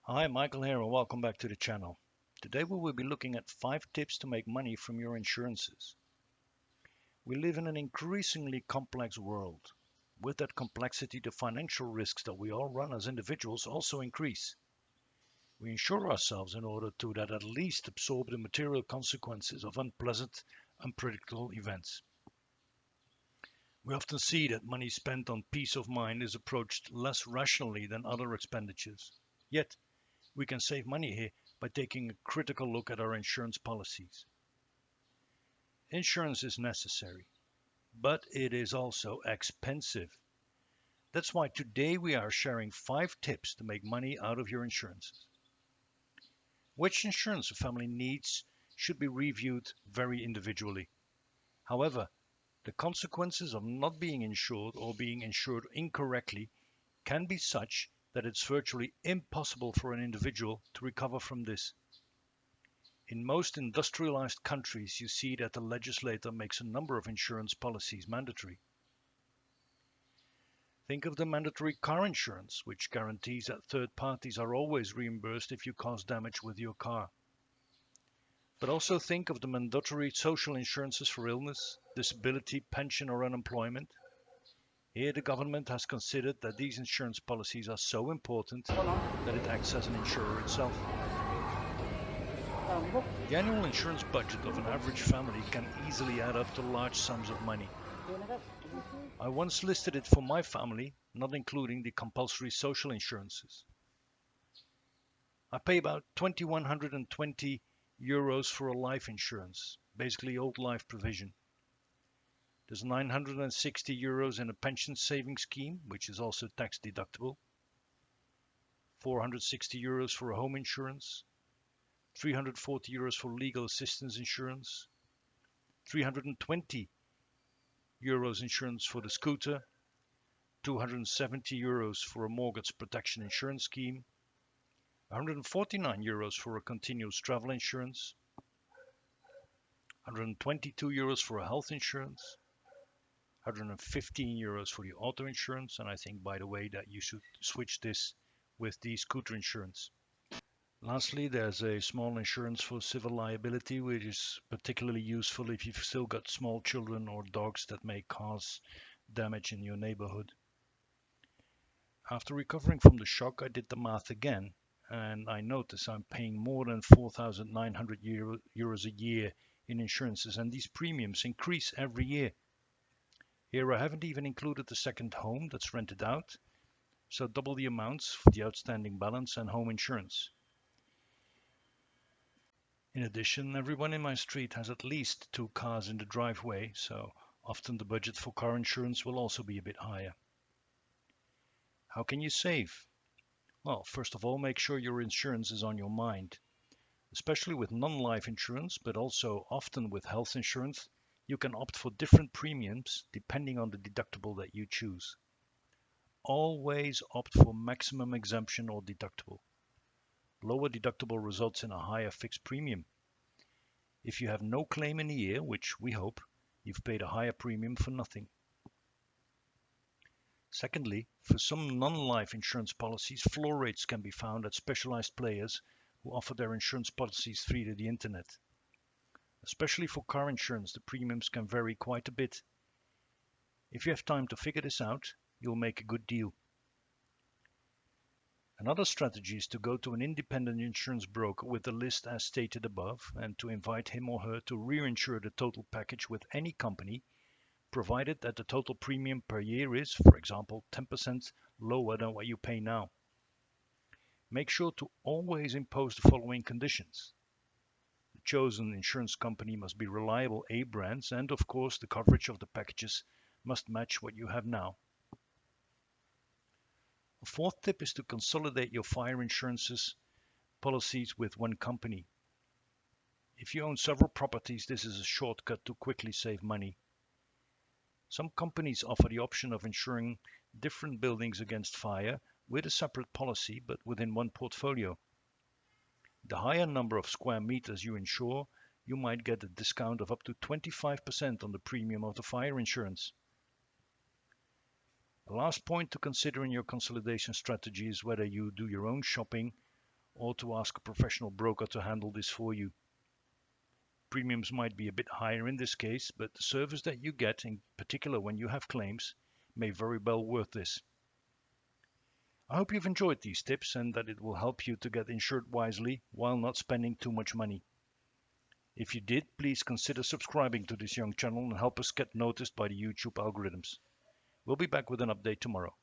Hi, Michael here, and welcome back to the channel. Today we will be looking at 5 tips to make money from your insurances. We live in an increasingly complex world. With that complexity, the financial risks that we all run as individuals also increase. We insure ourselves in order to that at least absorb the material consequences of unpleasant, unpredictable events. We often see that money spent on peace of mind is approached less rationally than other expenditures. Yet, we can save money here by taking a critical look at our insurance policies. Insurance is necessary, but it is also expensive. That's why today we are sharing 5 tips to make money out of your insurances. Which insurance a family needs should be reviewed very individually. However, the consequences of not being insured or being insured incorrectly can be such that it's virtually impossible for an individual to recover from this. In most industrialized countries, you see that the legislator makes a number of insurance policies mandatory. Think of the mandatory car insurance, which guarantees that third parties are always reimbursed if you cause damage with your car. But also think of the mandatory social insurances for illness, disability, pension, or unemployment. Here, the government has considered that these insurance policies are so important that it acts as an insurer itself. The annual insurance budget of an average family can easily add up to large sums of money. I once listed it for my family, not including the compulsory social insurances. I pay about 2,120 euros for a life insurance, basically old life provision. There's 960 euros in a pension savings scheme, which is also tax deductible. 460 euros for a home insurance. 340 euros for legal assistance insurance. 320 euros insurance for the scooter. 270 euros for a mortgage protection insurance scheme. 149 euros for a continuous travel insurance. 122 euros for a health insurance. 115 euros for the auto insurance, and I think, by the way, that you should switch this with the scooter insurance. Lastly, there's a small insurance for civil liability, which is particularly useful if you've still got small children or dogs that may cause damage in your neighborhood. After recovering from the shock, I did the math again, and I notice I'm paying more than 4,900 euros a year in insurances, and these premiums increase every year. Here I haven't even included the second home that's rented out, so double the amounts for the outstanding balance and home insurance. In addition, everyone in my street has at least 2 cars in the driveway, so often the budget for car insurance will also be a bit higher. How can you save? Well, first of all, make sure your insurance is on your mind. Especially with non-life insurance, but also often with health insurance, you can opt for different premiums depending on the deductible that you choose. Always opt for maximum exemption or deductible. Lower deductible results in a higher fixed premium. If you have no claim in a year, which we hope, you've paid a higher premium for nothing. Secondly, for some non-life insurance policies, floor rates can be found at specialized players who offer their insurance policies through the internet. Especially for car insurance, the premiums can vary quite a bit. If you have time to figure this out, you'll make a good deal. Another strategy is to go to an independent insurance broker with the list as stated above and to invite him or her to reinsure the total package with any company, provided that the total premium per year is, for example, 10% lower than what you pay now. Make sure to always impose the following conditions. The chosen insurance company must be reliable A brands, and of course the coverage of the packages must match what you have now. A fourth tip is to consolidate your fire insurances policies with one company. If you own several properties, this is a shortcut to quickly save money. Some companies offer the option of insuring different buildings against fire with a separate policy but within one portfolio. The higher number of square meters you insure, you might get a discount of up to 25% on the premium of the fire insurance. The last point to consider in your consolidation strategy is whether you do your own shopping or to ask a professional broker to handle this for you. Premiums might be a bit higher in this case, but the service that you get, in particular when you have claims, may very well worth this. I hope you've enjoyed these tips and that it will help you to get insured wisely while not spending too much money. If you did, please consider subscribing to this young channel and help us get noticed by the YouTube algorithms. We'll be back with an update tomorrow.